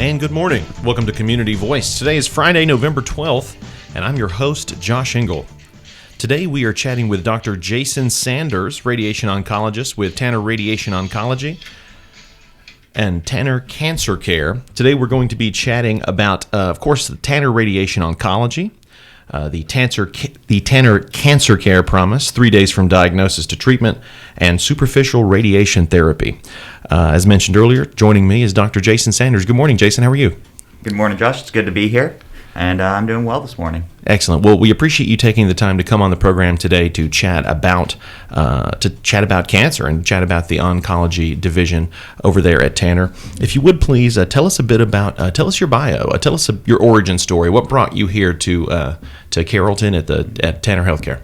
And good morning. Welcome to Community Voice. Today is Friday, November 12th, and I'm your host, Josh Engel. Today we are chatting with Dr. Jason Sanders, radiation oncologist with Tanner Radiation Oncology and Tanner Cancer Care. Today we're going to be chatting about, of course, the Tanner Radiation Oncology, the Tanner Cancer Care Promise, 3 days from diagnosis to treatment, and superficial radiation therapy. As mentioned earlier, joining me is Dr. Jason Sanders. Good morning, Jason. How are you? Good morning, Josh. It's good to be here, and I'm doing well this morning. Excellent. Well, we appreciate you taking the time to come on the program today to chat about cancer and chat about the oncology division over there at Tanner. If you would please tell us a bit about tell us your bio, tell us your origin story. What brought you here to Carrollton at Tanner Healthcare?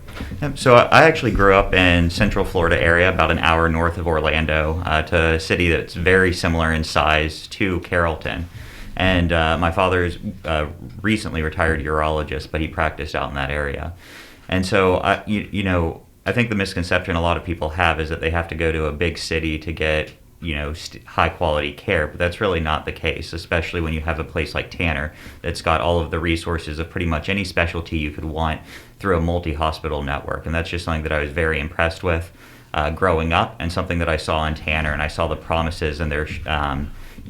So I actually grew up in Central Florida area, about an hour north of Orlando, to a city that's very similar in size to Carrollton. And my father is recently retired urologist, but he practiced out in that area. And so, I think the misconception a lot of people have is that they have to go to a big city to get, high quality care. But that's really not the case, especially when you have a place like Tanner that's got all of the resources of pretty much any specialty you could want through a multi-hospital network. And that's just something that I was very impressed with growing up, and something that I saw in Tanner, and I saw the promises and their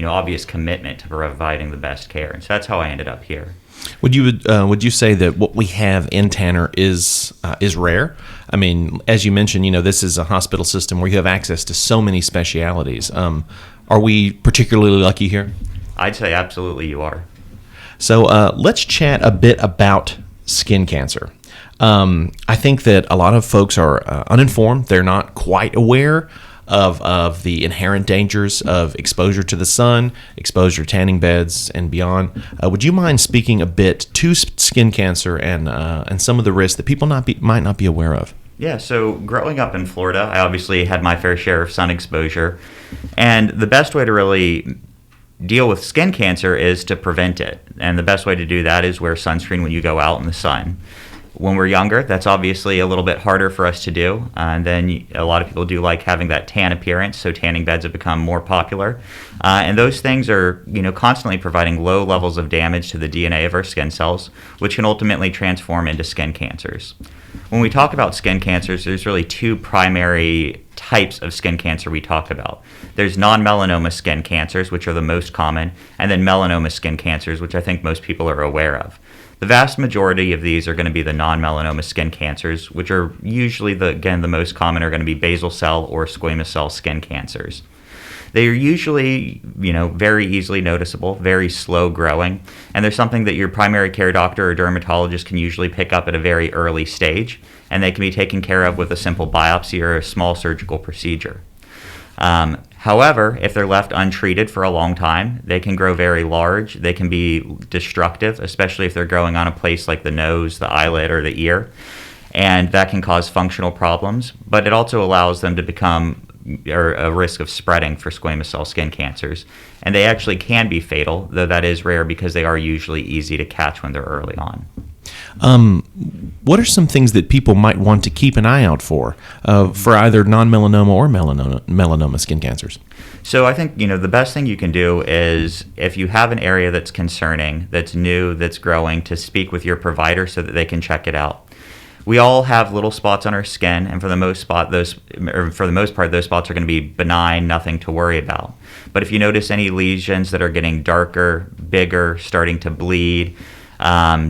obvious commitment to providing the best care. And so that's how I ended up here. Would you say that what we have in Tanner is rare? I mean, as you mentioned, this is a hospital system where you have access to so many specialities. Are we particularly lucky here? I'd say absolutely you are. So let's chat a bit about skin cancer. I think that a lot of folks are uninformed. They're not quite aware of the inherent dangers of exposure to the sun, exposure to tanning beds, and beyond. Would you mind speaking a bit to skin cancer and some of the risks that people might not be aware of? Yeah, so growing up in Florida, I obviously had my fair share of sun exposure, and the best way to really deal with skin cancer is to prevent it. And the best way to do that is wear sunscreen when you go out in the sun. When we're younger, that's obviously a little bit harder for us to do. And then a lot of people do like having that tan appearance, so tanning beds have become more popular. And those things are, constantly providing low levels of damage to the DNA of our skin cells, which can ultimately transform into skin cancers. When we talk about skin cancers, there's really two primary types of skin cancer we talk about. There's non-melanoma skin cancers, which are the most common, and then melanoma skin cancers, which I think most people are aware of. The vast majority of these are going to be the non-melanoma skin cancers, which are usually, the most common are going to be basal cell or squamous cell skin cancers. They are usually, very easily noticeable, very slow growing, and they're something that your primary care doctor or dermatologist can usually pick up at a very early stage, and they can be taken care of with a simple biopsy or a small surgical procedure. However, if they're left untreated for a long time, they can grow very large. They can be destructive, especially if they're growing on a place like the nose, the eyelid, or the ear. And that can cause functional problems, but it also allows them to become a risk of spreading for squamous cell skin cancers. And they actually can be fatal, though that is rare because they are usually easy to catch when they're early on. What are some things that people might want to keep an eye out for either non-melanoma or melanoma skin cancers? So I think, the best thing you can do is, if you have an area that's concerning, that's new, that's growing, to speak with your provider so that they can check it out. We all have little spots on our skin, and for the most part, those spots are going to be benign, nothing to worry about. But if you notice any lesions that are getting darker, bigger, starting to bleed,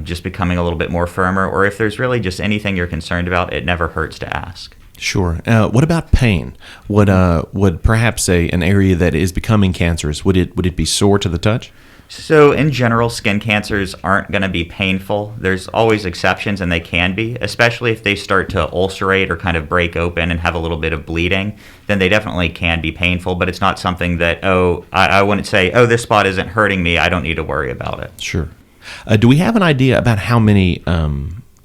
just becoming a little bit more firmer, or if there's really just anything you're concerned about, it never hurts to ask. Sure. What about pain? Would perhaps an area that is becoming cancerous, would it be sore to the touch? So in general, skin cancers aren't going to be painful. There's always exceptions, and they can be, especially if they start to ulcerate or kind of break open and have a little bit of bleeding, then they definitely can be painful, but it's not something that, I wouldn't say, this spot isn't hurting me, I don't need to worry about it. Sure. Do we have an idea about how many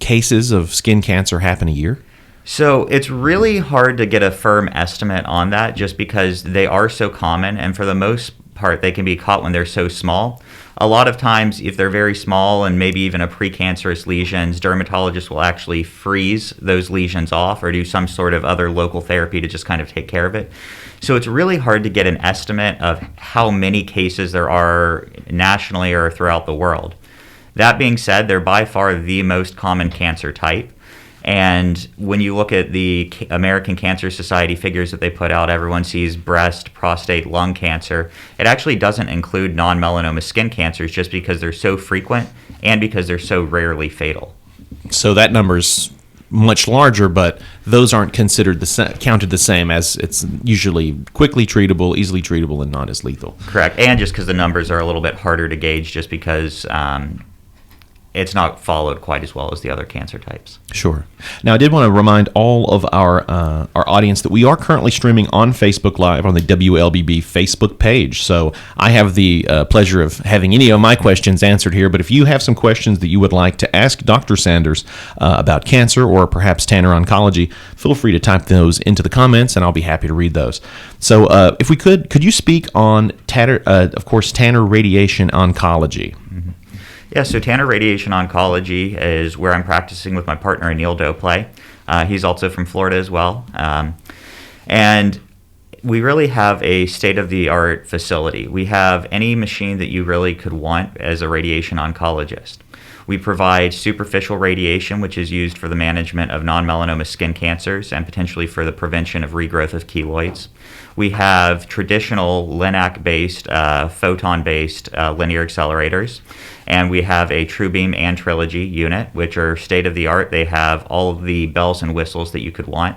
cases of skin cancer happen a year? So it's really hard to get a firm estimate on that, just because they are so common, and for the most part, they can be caught when they're so small. A lot of times, if they're very small and maybe even a precancerous lesions, dermatologists will actually freeze those lesions off or do some sort of other local therapy to just kind of take care of it. So it's really hard to get an estimate of how many cases there are nationally or throughout the world. That being said, they're by far the most common cancer type. And when you look at the American Cancer Society figures that they put out, everyone sees breast, prostate, lung cancer. It actually doesn't include non-melanoma skin cancers just because they're so frequent and because they're so rarely fatal. So that number's much larger, but those aren't considered counted the same, as it's usually quickly treatable, easily treatable, and not as lethal. Correct. And just because the numbers are a little bit harder to gauge just because it's not followed quite as well as the other cancer types. Sure. Now, I did want to remind all of our audience that we are currently streaming on Facebook Live on the WLBB Facebook page. So I have the pleasure of having any of my questions answered here. But if you have some questions that you would like to ask Dr. Sanders about cancer or perhaps Tanner Oncology, feel free to type those into the comments, and I'll be happy to read those. So if we could you speak on, of course, Tanner Radiation Oncology? Mm-hmm. Yeah, so Tanner Radiation Oncology is where I'm practicing with my partner, Anil Dople. He's also from Florida as well. And we really have a state-of-the-art facility. We have any machine that you really could want as a radiation oncologist. We provide superficial radiation, which is used for the management of non-melanoma skin cancers and potentially for the prevention of regrowth of keloids. We have traditional LINAC-based, photon-based linear accelerators. And we have a TrueBeam and Trilogy unit, which are state-of-the-art. They have all of the bells and whistles that you could want.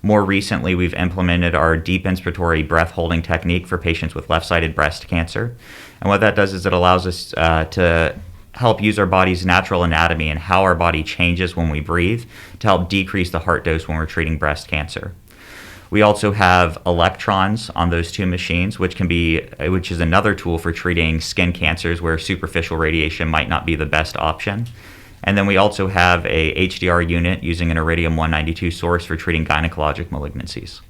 More recently, we've implemented our deep inspiratory breath-holding technique for patients with left-sided breast cancer. And what that does is it allows us to help use our body's natural anatomy and how our body changes when we breathe to help decrease the heart dose when we're treating breast cancer. We also have electrons on those two machines, which is another tool for treating skin cancers where superficial radiation might not be the best option. And then we also have a HDR unit using an iridium-192 source for treating gynecologic malignancies.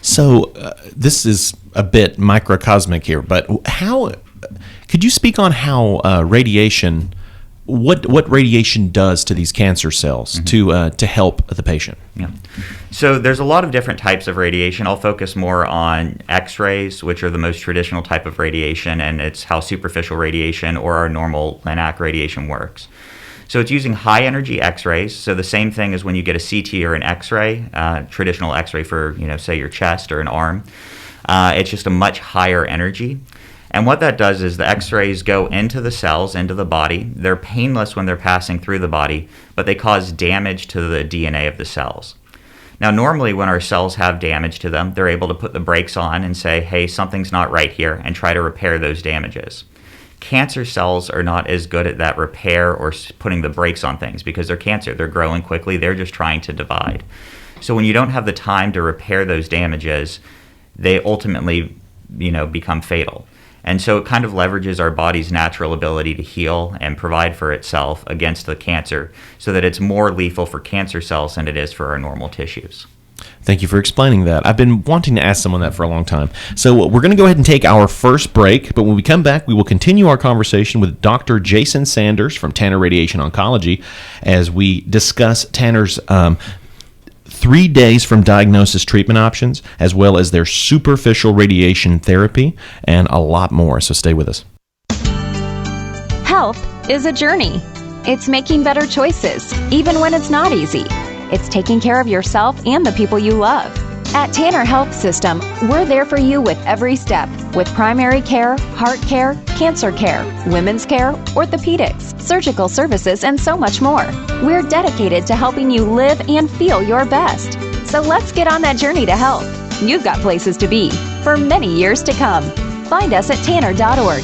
So this is a bit microcosmic here, but could you speak on how radiation, what radiation does to these cancer cells to help the patient? Yeah. So there's a lot of different types of radiation. I'll focus more on X-rays, which are the most traditional type of radiation, and it's how superficial radiation or our normal LINAC radiation works. So it's using high energy X-rays. So the same thing as when you get a CT or an X-ray, traditional X-ray for, say your chest or an arm. It's just a much higher energy. And what that does is the X-rays go into the cells, into the body. They're painless when they're passing through the body, but they cause damage to the DNA of the cells. Now, normally when our cells have damage to them, they're able to put the brakes on and say, hey, something's not right here, and try to repair those damages. Cancer cells are not as good at that repair or putting the brakes on things because they're cancer. They're growing quickly. They're just trying to divide. So when you don't have the time to repair those damages, they ultimately, become fatal. And so it kind of leverages our body's natural ability to heal and provide for itself against the cancer so that it's more lethal for cancer cells than it is for our normal tissues. Thank you for explaining that. I've been wanting to ask someone that for a long time. So we're going to go ahead and take our first break, but when we come back, we will continue our conversation with Dr. Jason Sanders from Tanner Radiation Oncology as we discuss Tanner's 3 days from diagnosis treatment options, as well as their superficial radiation therapy, and a lot more. So stay with us. Health is a journey. It's making better choices, even when it's not easy. It's taking care of yourself and the people you love. At Tanner Health System, we're there for you with every step, with primary care, heart care, cancer care, women's care, orthopedics, surgical services, and so much more. We're dedicated to helping you live and feel your best. So let's get on that journey to health. You've got places to be for many years to come. Find us at tanner.org.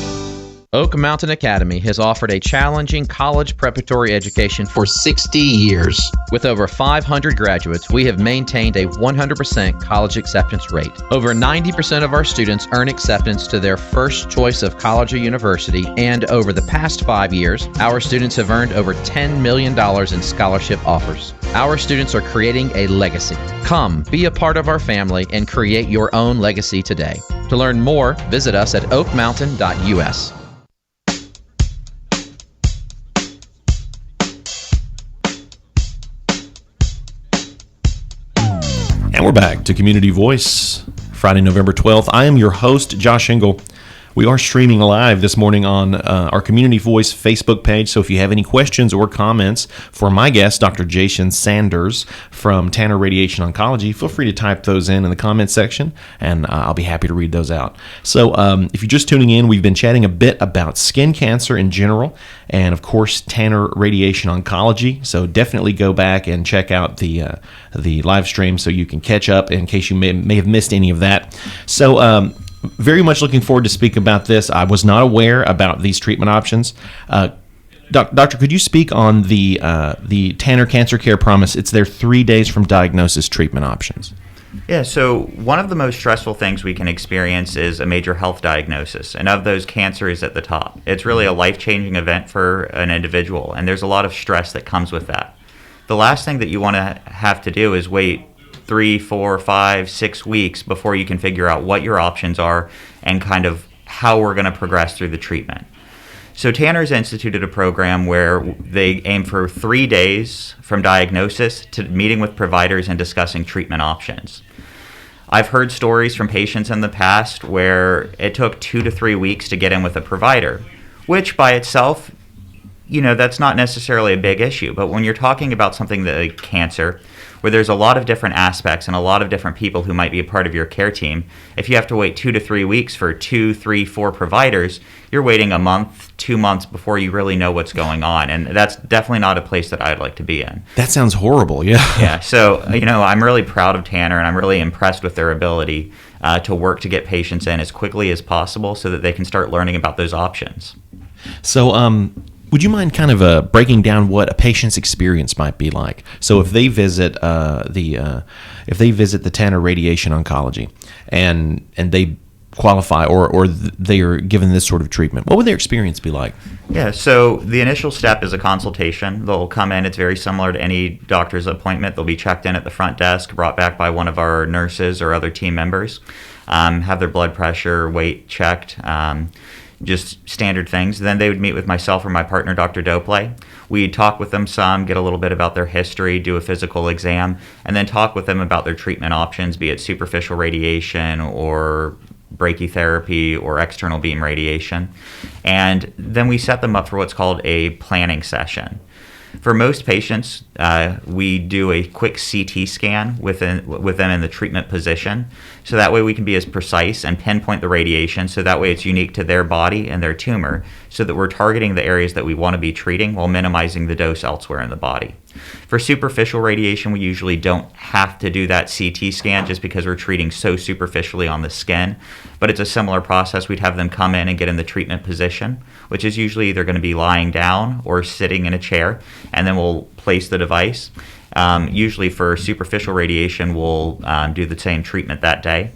Oak Mountain Academy has offered a challenging college preparatory education for 60 years. With over 500 graduates, we have maintained a 100% college acceptance rate. Over 90% of our students earn acceptance to their first choice of college or university, and over the past 5 years, our students have earned over $10 million in scholarship offers. Our students are creating a legacy. Come, be a part of our family and create your own legacy today. To learn more, visit us at oakmountain.us. And we're back to Community Voice Friday, November 12th. I am your host, Josh Engel. We are streaming live this morning on our Community Voice Facebook page, so if you have any questions or comments for my guest, Dr. Jason Sanders from Tanner Radiation Oncology, feel free to type those in the comments section, and I'll be happy to read those out. So if you're just tuning in, we've been chatting a bit about skin cancer in general, and of course, Tanner Radiation Oncology, so definitely go back and check out the live stream so you can catch up in case you may have missed any of that. So very much looking forward to speak about this. I was not aware about these treatment options. Doctor, could you speak on the Tanner Cancer Care Promise? It's their 3 days from diagnosis treatment options. Yeah, so one of the most stressful things we can experience is a major health diagnosis, and of those, cancer is at the top. It's really a life-changing event for an individual, and there's a lot of stress that comes with that. The last thing that you want to have to do is wait 3, 4, 5, 6 weeks before you can figure out what your options are and kind of how we're going to progress through the treatment. So Tanner's instituted a program where they aim for 3 days from diagnosis to meeting with providers and discussing treatment options. I've heard stories from patients in the past where it took 2 to 3 weeks to get in with a provider, which by itself, that's not necessarily a big issue. But when you're talking about something like cancer, where there's a lot of different aspects and a lot of different people who might be a part of your care team, if you have to wait 2 to 3 weeks for 2, 3, 4 providers, you're waiting a month, 2 months before you really know what's going on. And that's definitely not a place that I'd like to be in. That sounds horrible, yeah. Yeah, so, I'm really proud of Tanner, and I'm really impressed with their ability to work to get patients in as quickly as possible so that they can start learning about those options. So, would you mind kind of breaking down what a patient's experience might be like? So, if they visit the Tanner Radiation Oncology, and they qualify or they are given this sort of treatment, what would their experience be like? Yeah, so the initial step is a consultation. They'll come in. It's very similar to any doctor's appointment. They'll be checked in at the front desk, brought back by one of our nurses or other team members, have their blood pressure, weight checked. Just standard things. Then they would meet with myself or my partner, Dr. Doplay. We'd talk with them some, get a little bit about their history, do a physical exam, and then talk with them about their treatment options, be it superficial radiation or brachytherapy or external beam radiation. And then we set them up for what's called a planning session. For most patients, we do a quick CT scan with them in the treatment position, so that way we can be as precise and pinpoint the radiation, so that way it's unique to their body and their tumor, so that we're targeting the areas that we want to be treating while minimizing the dose elsewhere in the body. For superficial radiation, we usually don't have to do that CT scan just because we're treating so superficially on the skin, but it's a similar process. We'd have them come in and get in the treatment position, which is usually either going to be lying down or sitting in a chair, and then we'll place the device. Usually for superficial radiation, we'll do the same treatment that day.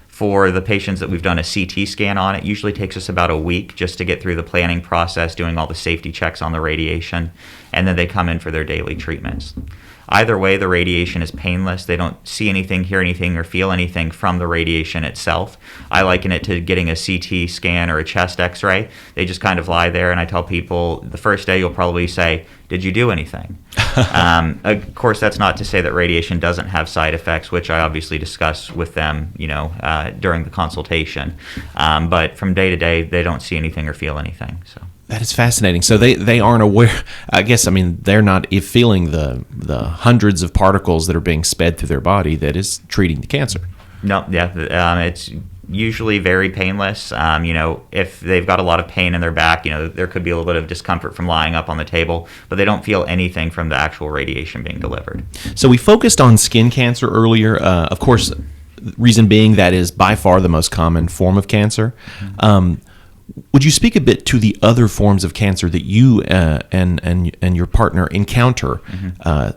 For the patients that we've done a CT scan on, it usually takes us about a week just to get through the planning process, doing all the safety checks on the radiation, and then they come in for their daily treatments. Either way, the radiation is painless. They don't see anything, hear anything, or feel anything from the radiation itself. I liken it to getting a CT scan or a chest x-ray. They just kind of lie there, and I tell people the first day you'll probably say, "Did you do anything?" Of course, that's not to say that radiation doesn't have side effects, which I obviously discuss with them, during the consultation. But from day to day, they don't see anything or feel anything. So. That is fascinating. So they aren't aware. I guess, they're not feeling the hundreds of particles that are being sped through their body that is treating the cancer. No, yeah, it's usually very painless. If they've got a lot of pain in their back, there could be a little bit of discomfort from lying up on the table, but they don't feel anything from the actual radiation being delivered. So we focused on skin cancer earlier. Of course, reason being that is by far the most common form of cancer. Would you speak a bit to the other forms of cancer that you and your partner encounter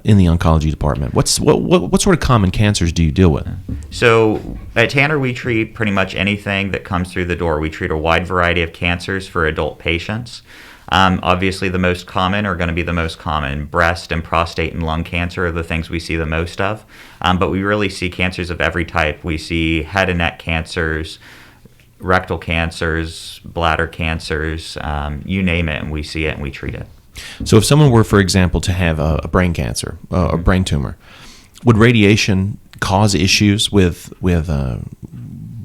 in the oncology department? What sort of common cancers do you deal with? So at Tanner, we treat pretty much anything that comes through the door. We treat a wide variety of cancers for adult patients. Obviously, the most common are going to be the most common. Breast and prostate and lung cancer are the things we see the most of. But we really see cancers of every type. We see head and neck cancers, rectal cancers, bladder cancers, you name it, and we see it and we treat it. So if someone were, for example, to have a brain cancer, a brain tumor, would radiation cause issues with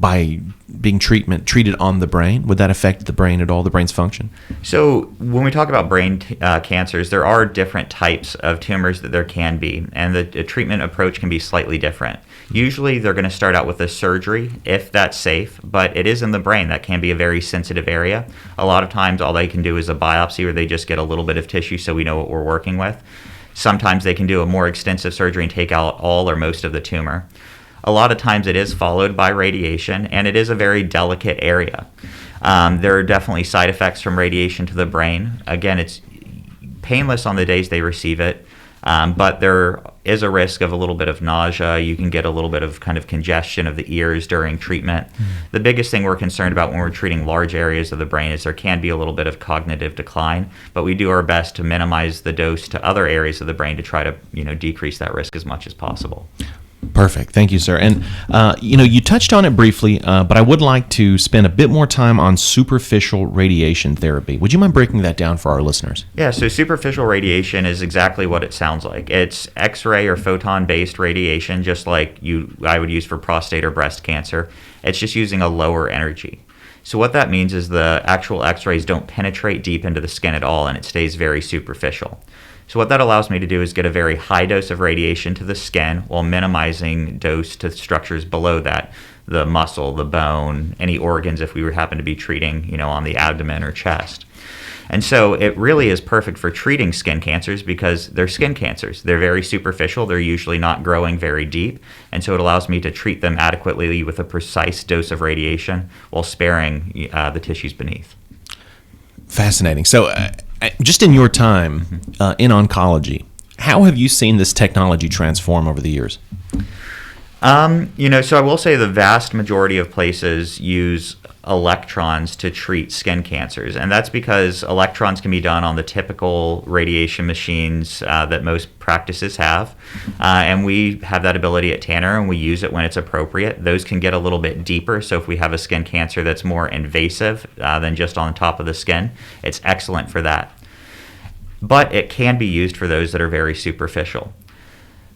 by being treated on the brain? Would that affect the brain at all, the brain's function? So when we talk about brain cancers, there are different types of tumors that there can be, and the treatment approach can be slightly different. Usually they're going to start out with a surgery if that's safe, but it is in the brain. That can be a very sensitive area. A lot of times all they can do is a biopsy, where they just get a little bit of tissue so we know what we're working with. Sometimes they can do a more extensive surgery and take out all or most of the tumor. A lot of times it is followed by radiation, and it is a very delicate area. There are definitely side effects from radiation to the brain. Again, it's painless on the days they receive it, but there is a risk of a little bit of nausea. You can get a little bit of kind of congestion of the ears during treatment. The biggest thing we're concerned about when we're treating large areas of the brain is there can be a little bit of cognitive decline, but we do our best to minimize the dose to other areas of the brain to try to decrease that risk as much as possible. Perfect. Thank you, sir. And, you touched on it briefly, but I would like to spend a bit more time on superficial radiation therapy. Would you mind breaking that down for our listeners? Yeah, so superficial radiation is exactly what it sounds like. It's X-ray or photon-based radiation, just like I would use for prostate or breast cancer. It's just using a lower energy. So what that means is the actual X-rays don't penetrate deep into the skin at all, and it stays very superficial. So what that allows me to do is get a very high dose of radiation to the skin while minimizing dose to structures below that, the muscle, the bone, any organs if we happen to be treating, on the abdomen or chest. And so it really is perfect for treating skin cancers because they're skin cancers. They're very superficial. They're usually not growing very deep. And so it allows me to treat them adequately with a precise dose of radiation while sparing the tissues beneath. Fascinating. So just in your time in oncology, how have you seen this technology transform over the years? So I will say the vast majority of places use electrons to treat skin cancers, and that's because electrons can be done on the typical radiation machines that most practices have, and we have that ability at Tanner, and we use it when it's appropriate. Those can get a little bit deeper, so if we have a skin cancer that's more invasive than just on the top of the skin, it's excellent for that. But it can be used for those that are very superficial.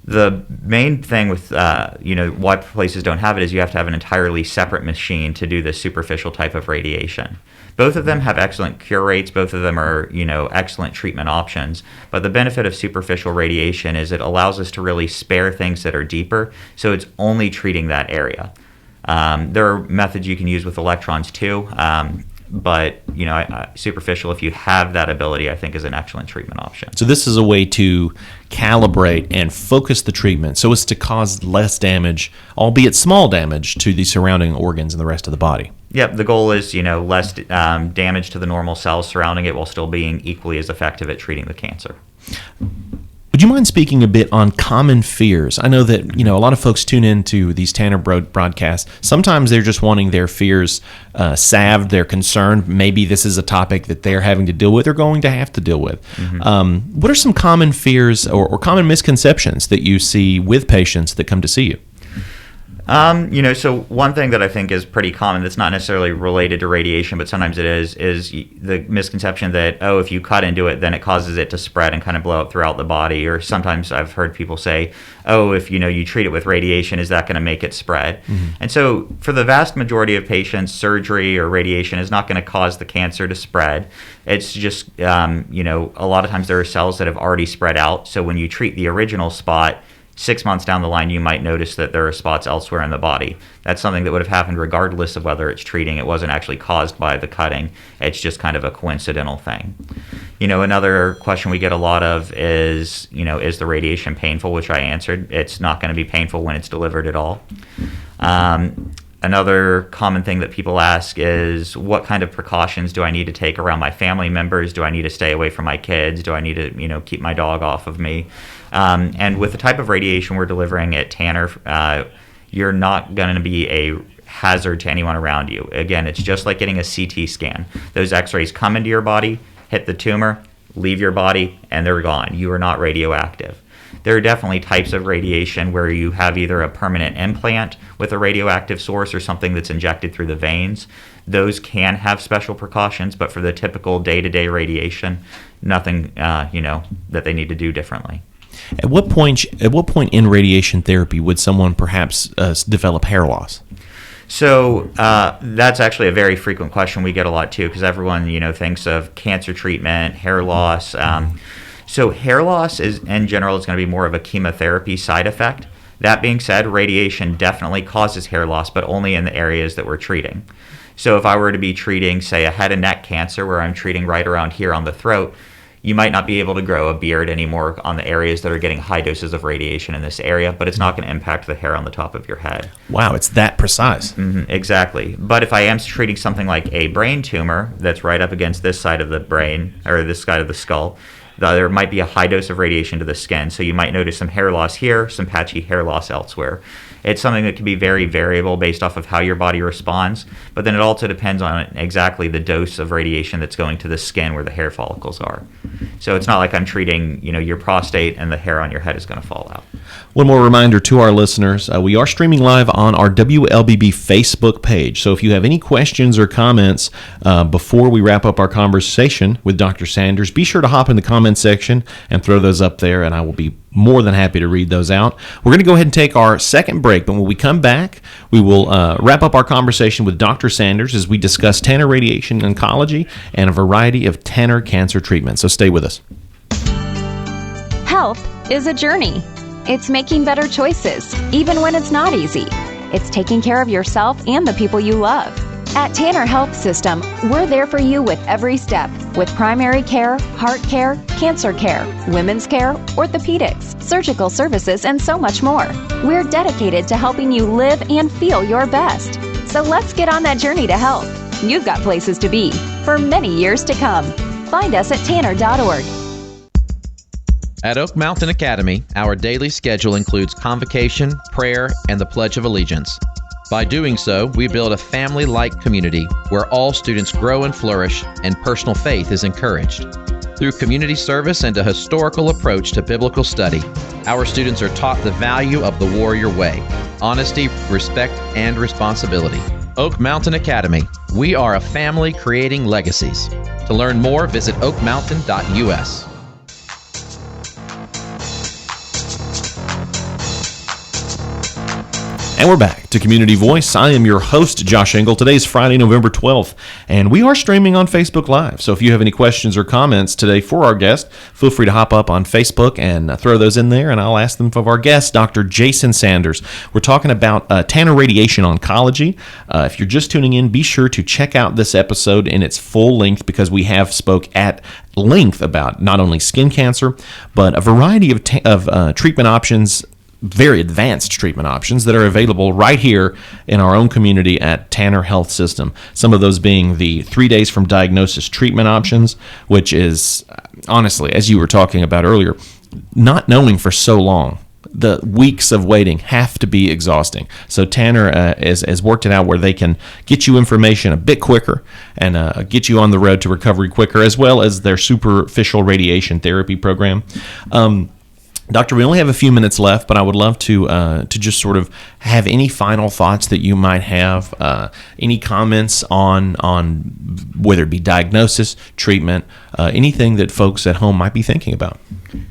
The main thing with, why places don't have it is you have to have an entirely separate machine to do this superficial type of radiation. Both of them have excellent cure rates. Both of them are, excellent treatment options. But the benefit of superficial radiation is it allows us to really spare things that are deeper, so it's only treating that area. There are methods you can use with electrons too, but superficial, if you have that ability, I think is an excellent treatment option. So this is a way to calibrate and focus the treatment so as to cause less damage, albeit small damage, to the surrounding organs and the rest of the body. Yep, the goal is less damage to the normal cells surrounding it while still being equally as effective at treating the cancer. Would you mind speaking a bit on common fears? I know that, a lot of folks tune into these Tanner broadcasts. Sometimes they're just wanting their fears salved. They're concerned. Maybe this is a topic that they're having to deal with or going to have to deal with. Mm-hmm. What are some common fears or common misconceptions that you see with patients that come to see you? So one thing that I think is pretty common that's not necessarily related to radiation, but sometimes it is the misconception that, if you cut into it, then it causes it to spread and kind of blow up throughout the body. Or sometimes I've heard people say, if, you treat it with radiation, is that going to make it spread? Mm-hmm. And so for the vast majority of patients, surgery or radiation is not going to cause the cancer to spread. It's just, a lot of times there are cells that have already spread out. So when you treat the original spot, 6 months down the line, you might notice that there are spots elsewhere in the body. That's something that would have happened regardless of whether it's treating. It wasn't actually caused by the cutting. It's just kind of a coincidental thing. Another question we get a lot of is, is the radiation painful, which I answered. It's not going to be painful when it's delivered at all. Another common thing that people ask is, what kind of precautions do I need to take around my family members? Do I need to stay away from my kids? Do I need to, keep my dog off of me? And with the type of radiation we're delivering at Tanner, you're not going to be a hazard to anyone around you. Again, it's just like getting a CT scan. Those X-rays come into your body, hit the tumor, leave your body, and they're gone. You are not radioactive. There are definitely types of radiation where you have either a permanent implant with a radioactive source or something that's injected through the veins. Those can have special precautions, but for the typical day-to-day radiation, nothing, that they need to do differently. At what point in radiation therapy would someone perhaps develop hair loss? So that's actually a very frequent question we get a lot too, because everyone thinks of cancer treatment, hair loss. So hair loss is in general is going to be more of a chemotherapy side effect. That being said, radiation definitely causes hair loss, but only in the areas that we're treating. So if I were to be treating, say, a head and neck cancer where I'm treating right around here on the throat, you might not be able to grow a beard anymore on the areas that are getting high doses of radiation in this area, but it's not going to impact the hair on the top of your head. Wow, it's that precise. Exactly. But if I am treating something like a brain tumor that's right up against this side of the brain, or this side of the skull, there might be a high dose of radiation to the skin. So you might notice some hair loss here, some patchy hair loss elsewhere. It's something that can be very variable based off of how your body responds, but then it also depends on exactly the dose of radiation that's going to the skin where the hair follicles are. So it's not like I'm treating, your prostate and the hair on your head is going to fall out. One more reminder to our listeners, we are streaming live on our WLBB Facebook page. So if you have any questions or comments before we wrap up our conversation with Dr. Sanders, be sure to hop in the comments section and throw those up there, and I will be more than happy to read those out. We're going to go ahead and take our second break, but when we come back, we will wrap up our conversation with Dr. Sanders as we discuss Tanner radiation oncology and a variety of Tanner cancer treatments. So stay with us. Health is a journey. It's making better choices, even when it's not easy. It's taking care of yourself and the people you love. At Tanner Health System, we're there for you with every step, with primary care, heart care, cancer care, women's care, orthopedics, surgical services, and so much more. We're dedicated to helping you live and feel your best. So let's get on that journey to health. You've got places to be for many years to come. Find us at tanner.org. At Oak Mountain Academy, our daily schedule includes convocation, prayer, and the Pledge of Allegiance. By doing so, we build a family-like community where all students grow and flourish and personal faith is encouraged. Through community service and a historical approach to biblical study, our students are taught the value of the warrior way, honesty, respect, and responsibility. Oak Mountain Academy, we are a family creating legacies. To learn more, visit oakmountain.us. And we're back to Community Voice. I am your host, Josh Engel. Today's Friday, November 12th, and we are streaming on Facebook Live. So if you have any questions or comments today for our guest, feel free to hop up on Facebook and throw those in there, and I'll ask them of our guest, Dr. Jason Sanders. We're talking about Tanner radiation oncology. If you're just tuning in, be sure to check out this episode in its full length because we have spoke at length about not only skin cancer, but a variety of treatment options, very advanced treatment options that are available right here in our own community at Tanner Health System. Some of those being the 3 days from diagnosis treatment options, which is, honestly, as you were talking about earlier, not knowing for so long. The weeks of waiting have to be exhausting. So Tanner has worked it out where they can get you information a bit quicker and get you on the road to recovery quicker, as well as their superficial radiation therapy program. Doctor, we only have a few minutes left, but I would love to just sort of have any final thoughts that you might have, any comments on whether it be diagnosis, treatment, anything that folks at home might be thinking about.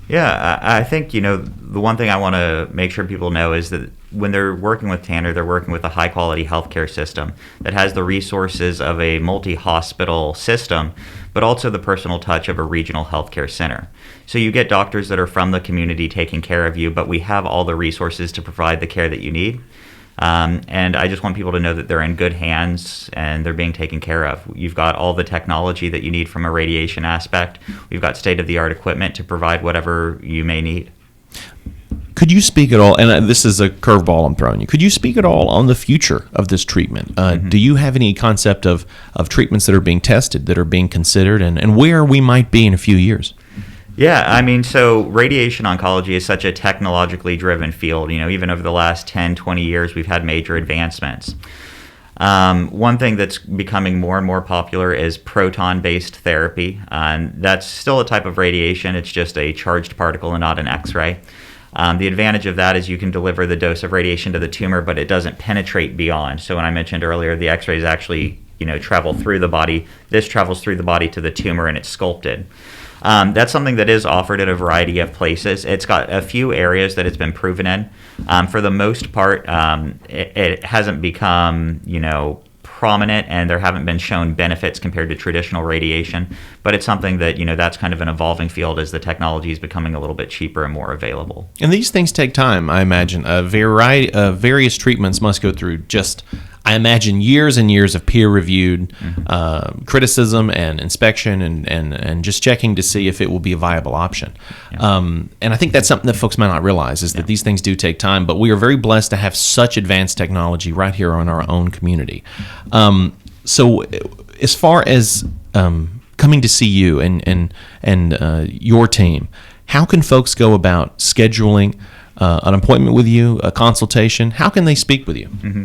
Yeah, I think, the one thing I want to make sure people know is that when they're working with Tanner, they're working with a high-quality healthcare system that has the resources of a multi-hospital system, but also the personal touch of a regional healthcare center. So you get doctors that are from the community taking care of you, but we have all the resources to provide the care that you need. And I just want people to know that they're in good hands and they're being taken care of. You've got all the technology that you need from a radiation aspect. We've got state-of-the-art equipment to provide whatever you may need. Could you speak at all, and this is a curveball I'm throwing you, could you speak at all on the future of this treatment? Do you have any concept of treatments that are being tested, that are being considered, and where we might be in a few years? Yeah, so radiation oncology is such a technologically driven field. Even over the last 10, 20 years, we've had major advancements. One thing that's becoming more and more popular is proton-based therapy. And that's still a type of radiation. It's just a charged particle and not an X-ray. The advantage of that is you can deliver the dose of radiation to the tumor, but it doesn't penetrate beyond. So when I mentioned earlier, the X-rays actually travel through the body. This travels through the body to the tumor and it's sculpted. That's something that is offered in a variety of places. It's got a few areas that it's been proven in. For the most part, it hasn't become, prominent, and there haven't been shown benefits compared to traditional radiation. But it's something that, that's kind of an evolving field as the technology is becoming a little bit cheaper and more available. And these things take time, I imagine. A variety of various treatments must go through I imagine, years and years of peer-reviewed criticism and inspection and just checking to see if it will be a viable option. Yeah. And I think that's something that folks might not realize is that these things do take time, but we are very blessed to have such advanced technology right here in our own community. So as far as coming to see you and your team, how can folks go about scheduling an appointment with you, a consultation? How can they speak with you? Mm-hmm.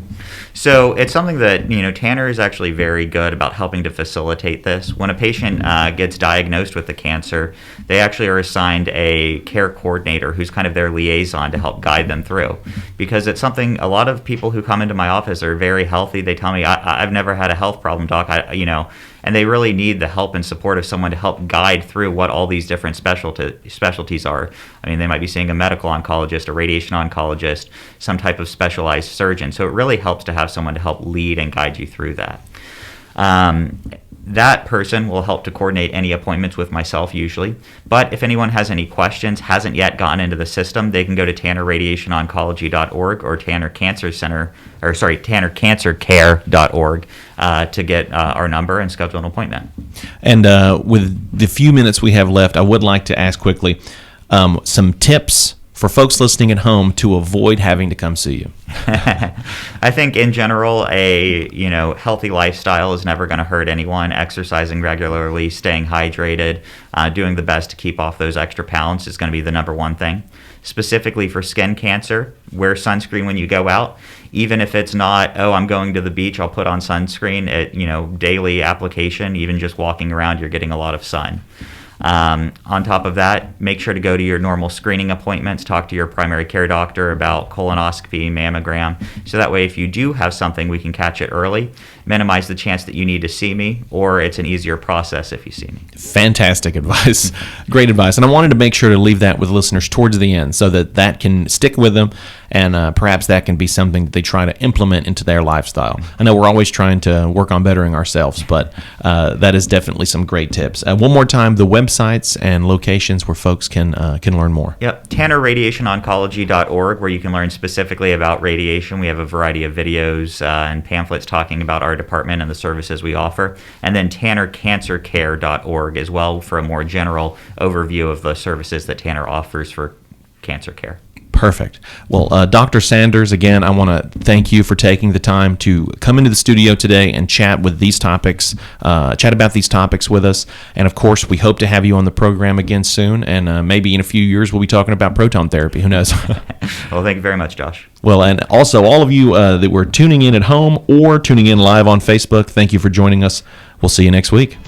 So it's something that, Tanner is actually very good about helping to facilitate this. When a patient gets diagnosed with the cancer, they actually are assigned a care coordinator who's kind of their liaison to help guide them through. Because it's something, a lot of people who come into my office are very healthy. They tell me, I've never had a health problem, doc, and they really need the help and support of someone to help guide through what all these different specialties are. I mean, they might be seeing a medical oncologist, a radiation oncologist, some type of specialized surgeon. So it really helps to have someone to help lead and guide you through that. That person will help to coordinate any appointments with myself usually. But if anyone has any questions, hasn't yet gotten into the system, they can go to tannerradiationoncology.org or tannercancercare.org to get our number and schedule an appointment. And with the few minutes we have left, I would like to ask quickly some tips for folks listening at home to avoid having to come see you. I think in general, a healthy lifestyle is never going to hurt anyone. Exercising regularly, staying hydrated, doing the best to keep off those extra pounds is going to be the number one thing. Specifically for skin cancer, wear sunscreen when you go out. Even if it's not, I'm going to the beach, I'll put on sunscreen. Daily application, even just walking around, you're getting a lot of sun. On top of that, make sure to go to your normal screening appointments, talk to your primary care doctor about colonoscopy, mammogram, so that way if you do have something, we can catch it early, minimize the chance that you need to see me, or it's an easier process if you see me. Fantastic advice. Great advice. And I wanted to make sure to leave that with listeners towards the end so that can stick with them, and perhaps that can be something that they try to implement into their lifestyle. I know we're always trying to work on bettering ourselves, but that is definitely some great tips. One more time, the websites and locations where folks can learn more. Yep, tannerradiationoncology.org, where you can learn specifically about radiation. We have a variety of videos and pamphlets talking about our department and the services we offer. And then tannercancercare.org as well for a more general overview of the services that Tanner offers for cancer care. Perfect. Well, Dr. Sanders, again, I want to thank you for taking the time to come into the studio today and chat about these topics with us. And of course, we hope to have you on the program again soon. And maybe in a few years, we'll be talking about proton therapy. Who knows? Well, thank you very much, Josh. Well, and also all of you that were tuning in at home or tuning in live on Facebook, thank you for joining us. We'll see you next week.